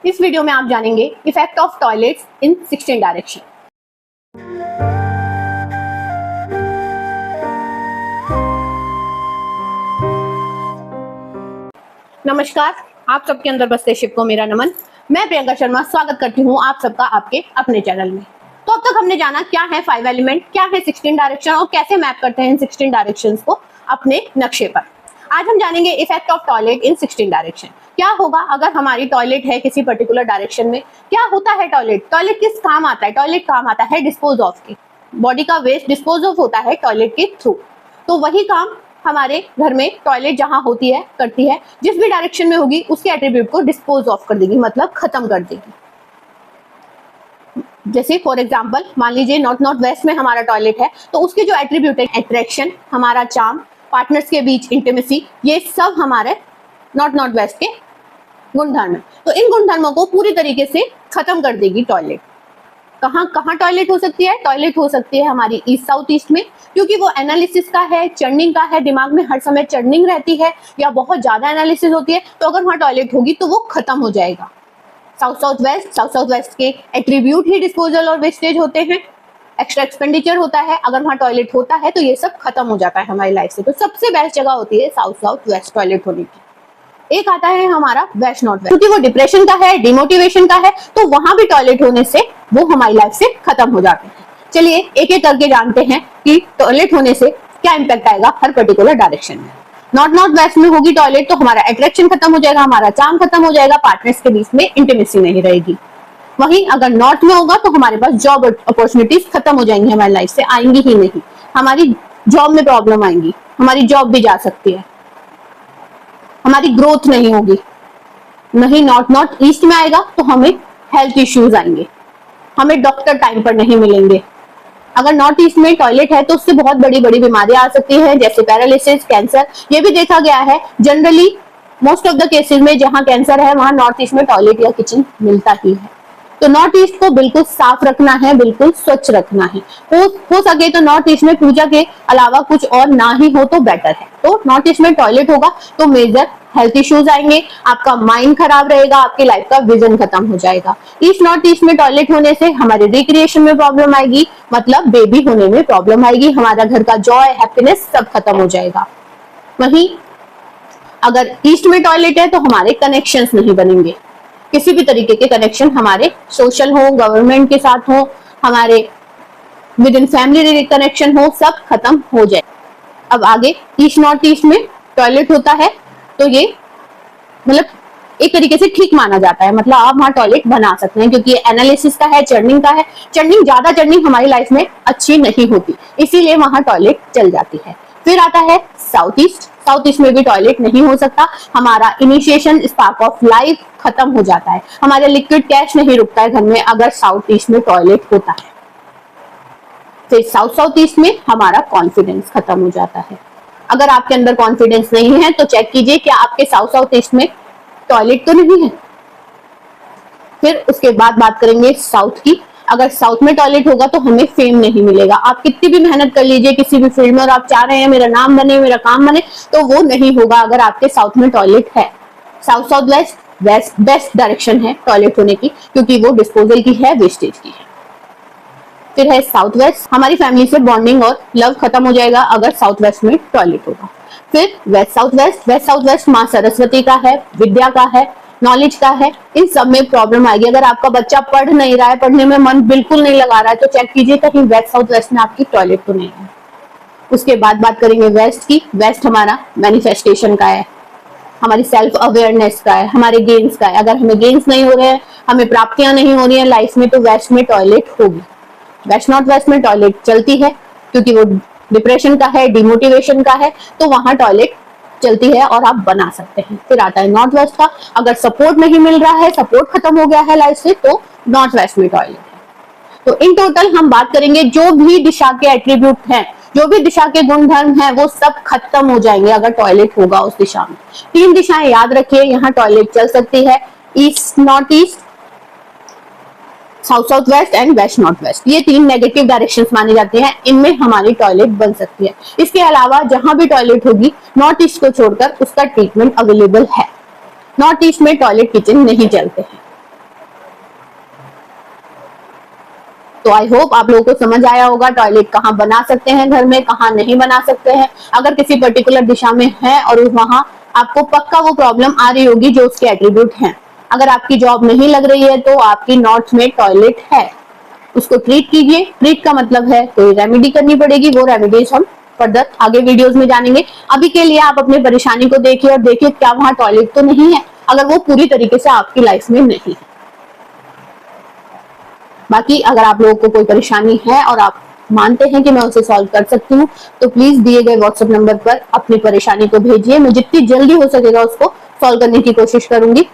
इस वीडियो में आप जानेंगे effect of toilets in 16 direction. नमस्कार, आप सबके अंदर बसते शिव को मेरा नमन। मैं प्रियंका शर्मा स्वागत करती हूँ आप सबका आपके अपने चैनल में। तो अब तक हमने जाना क्या है 5 एलिमेंट, क्या है 16 डायरेक्शन और कैसे मैप करते हैं इन 16 डायरेक्शंस को अपने नक्शे पर। आज हम जानेंगे effect of toilet in 16 direction. क्या होगा अगर हमारी टॉयलेट है किसी पर्टिकुलर डायरेक्शन में, क्या होता है टॉयलेट, टॉयलेट किस काम आता है, टॉयलेट काम आता है डिस्पोज ऑफ के, बॉडी का वेस्ट डिस्पोज ऑफ होता है टॉयलेट के थ्रू। तो वही काम हमारे घर में टॉयलेट जहां होती है करती है, जिस भी डायरेक्शन में होगी उसके एट्रीब्यूट को डिस्पोज ऑफ कर देगी, मतलब खत्म कर देगी। जैसे फॉर एग्जांपल मान लीजिए नॉर्थ वेस्ट में हमारा टॉयलेट है, तो उसके जो एट्रीब्यूट है अट्रैक्शन, हमारा चार्म, पार्टनर्स के बीच इंटीमेसी, ये सब हमारे नॉर्थ वेस्ट के गुणधर्म है। तो इन गुणधर्मों को पूरी तरीके से खत्म कर देगी टॉयलेट। कहाँ कहाँ टॉयलेट हो सकती है? टॉयलेट हो सकती है हमारी ईस्ट साउथ ईस्ट में, क्योंकि वो एनालिसिस का है, चर्निंग का है, दिमाग में हर समय चर्निंग रहती है या बहुत ज्यादा एनालिसिस होती है, तो अगर वहाँ टॉयलेट होगी तो वो खत्म हो जाएगा। साउथ वेस्ट के एट्रीब्यूट ही डिस्पोजल और वेस्टेज होते हैं, एक्स्ट्रा एक्सपेंडिचर होता है। अगर वहाँ टॉयलेट होता है तो ये सब खत्म हो जाता है हमारी लाइफ से। तो सबसे बेस्ट जगह होती है साउथ वेस्ट टॉयलेट होने की। एक आता है हमारा वेस्ट नॉर्थ वेस्ट, क्योंकि वो डिप्रेशन का है, डिमोटिवेशन का है, तो वहां भी टॉयलेट होने से वो हमारी लाइफ से खत्म हो जाते हैं। चलिए एक एक करके जानते हैं कि टॉयलेट होने से क्या इंपैक्ट आएगा हर पर्टिकुलर डायरेक्शन में। नॉर्थ वेस्ट में होगी टॉयलेट तो हमारा अट्रैक्शन खत्म हो जाएगा, हमारा चार्म खत्म हो जाएगा, पार्टनर्स के बीच में इंटीमेसी नहीं रहेगी। वहीं अगर नॉर्थ में होगा तो हमारे पास जॉब अपॉर्चुनिटीज खत्म हो जाएंगी, हमारी लाइफ से आएंगी ही नहीं, हमारी जॉब में प्रॉब्लम आएंगी, हमारी जॉब भी जा सकती है, हमारी ग्रोथ नहीं होगी। नहीं नॉर्थ ईस्ट में आएगा तो हमें हेल्थ इश्यूज आएंगे, हमें डॉक्टर टाइम पर नहीं मिलेंगे। अगर नॉर्थ ईस्ट में टॉयलेट है तो उससे बहुत बड़ी बड़ी बीमारियां आ सकती हैं, जैसे पैरालिसिस, कैंसर। ये भी देखा गया है generally most of the cases में जहां कैंसर है वहां नॉर्थ ईस्ट में टॉयलेट या किचन मिलता ही है। तो नॉर्थ ईस्ट को बिल्कुल साफ रखना है, बिल्कुल स्वच्छ रखना है। हो सके तो नॉर्थ ईस्ट में पूजा के अलावा कुछ और ना ही हो तो बेटर है। तो नॉर्थ ईस्ट में टॉयलेट होगा तो मेजर हेल्थ इश्यूज आएंगे, आपका माइंड खराब रहेगा, आपकी लाइफ का विजन खत्म हो जाएगा। नॉर्थ ईस्ट में टॉयलेट होने से हमारे रिक्रिएशन में प्रॉब्लम आएगी, मतलब बेबी होने में प्रॉब्लम आएगी, हमारा घर का जॉय, हैप्पीनेस सब खत्म हो जाएगा। वहीं अगर ईस्ट में टॉयलेट है तो हमारे कनेक्शंस नहीं बनेंगे, किसी भी तरीके के कनेक्शन हमारे सोशल हो, गवर्नमेंट के साथ हो, हमारे विद इन फैमिली कनेक्शन हो, सब खत्म हो जाए। अब आगे नॉर्थ ईस्ट में टॉयलेट होता है तो ये मतलब एक तरीके से ठीक माना जाता है, मतलब आप वहां टॉयलेट बना सकते हैं, क्योंकि ये एनालिसिस का है, चर्निंग का है। ज्यादा चर्निंग हमारी लाइफ में अच्छी नहीं होती, इसीलिए वहां टॉयलेट चल जाती है। फिर आता है साउथ ईस्ट में भी टॉयलेट नहीं हो सकता, हमारा इनिशिएशन, स्पार्क ऑफ लाइफ खत्म हो जाता है, हमारे लिक्विड कैश नहीं रुकता है घर में अगर साउथ ईस्ट में टॉयलेट होता है। फिर साउथ ईस्ट में हमारा कॉन्फिडेंस खत्म हो जाता है। अगर आपके अंदर कॉन्फिडेंस नहीं है तो चेक कीजिए क्या आपके साउथ ईस्ट में टॉयलेट तो नहीं है। फिर उसके बाद बात करेंगे साउथ की। अगर साउथ में टॉयलेट होगा तो हमें फेम नहीं मिलेगा। आप कितनी भी मेहनत कर लीजिए किसी भी फील्ड में और आप चाह रहे हैं मेरा नाम बने, मेरा काम बने, तो वो नहीं होगा अगर आपके साउथ में टॉयलेट है। साउथ वेस्ट बेस्ट डायरेक्शन है टॉयलेट होने की, क्योंकि वो डिस्पोजल की है, वेस्टेज की है। फिर है साउथ वेस्ट, हमारी फैमिली से बॉन्डिंग और लव खत्म हो जाएगा अगर साउथ वेस्ट में टॉयलेट होगा। फिर वेस्ट साउथ वेस्ट माँ सरस्वती का है, विद्या का है, नॉलेज का है, इन सब में प्रॉब्लम आएगी। अगर आपका बच्चा पढ़ नहीं रहा है, पढ़ने में मन बिल्कुल नहीं लगा रहा है, तो चेक कीजिए कहीं साउथ वेस्ट में आपकी टॉयलेट तो नहीं है। उसके बाद बात करेंगे वेस्ट की। वेस्ट हमारा मैनिफेस्टेशन का है, हमारी सेल्फ अवेयरनेस का है, हमारे गेन्स का है। अगर हमें गेन्स नहीं हो रहे हैं, हमें प्राप्तियां नहीं हो रही है लाइफ में, तो वेस्ट में टॉयलेट होगी। नॉर्थ वेस्ट में टॉयलेट चलती है क्योंकि वो डिप्रेशन का है, डिमोटिवेशन का है, तो वहां टॉयलेट चलती है और आप बना सकते हैं। फिर आता है नॉर्थ वेस्ट का। अगर सपोर्ट नहीं मिल रहा है, सपोर्ट खत्म हो गया है लाइफ से, तो नॉर्थ वेस्ट में टॉयलेट है। तो इन टोटल हम बात करेंगे जो भी दिशा के एट्रीब्यूट हैं, जो भी दिशा के गुणधर्म हैं, वो सब खत्म हो जाएंगे अगर टॉयलेट होगा उस दिशा में। 3 दिशाएं याद रखिए, यहाँ टॉयलेट चल सकती है, north east, south west and west north west. ये 3 नेगेटिव डायरेक्शंस माने जाते हैं, इनमें हमारी टॉयलेट बन सकती है। इसके अलावा जहां भी टॉयलेट होगी नॉर्थ ईस्ट को छोड़कर उसका ट्रीटमेंट अवेलेबल है। नॉर्थ ईस्ट में टॉयलेट किचन नहीं चलते हैं। तो आई होप आप लोगों को समझ आया होगा टॉयलेट कहाँ बना सकते हैं घर में, कहाँ नहीं बना सकते हैं। अगर किसी पर्टिकुलर दिशा में है और वहां आपको पक्का वो प्रॉब्लम आ रही होगी जो उसके एट्रीब्यूट हैं। अगर आपकी जॉब नहीं लग रही है तो आपकी नॉर्थ में टॉयलेट है, उसको ट्रीट कीजिए। ट्रीट का मतलब है कोई रेमेडी करनी पड़ेगी, वो रेमेडीज हम फर्दर आगे वीडियोस में जानेंगे। अभी के लिए आप अपनी परेशानी को देखिए और देखिए क्या वहां टॉयलेट तो नहीं है, अगर वो पूरी तरीके से आपकी लाइफ में नहीं है। बाकी अगर आप लोगों को कोई परेशानी है और आप मानते हैं कि मैं उसे सॉल्व कर सकती हूँ तो प्लीज दिए गए व्हाट्सएप नंबर पर अपनी परेशानी को भेजिए। मैं जितनी जल्दी हो सकेगा उसको सॉल्व करने की कोशिश करूंगी।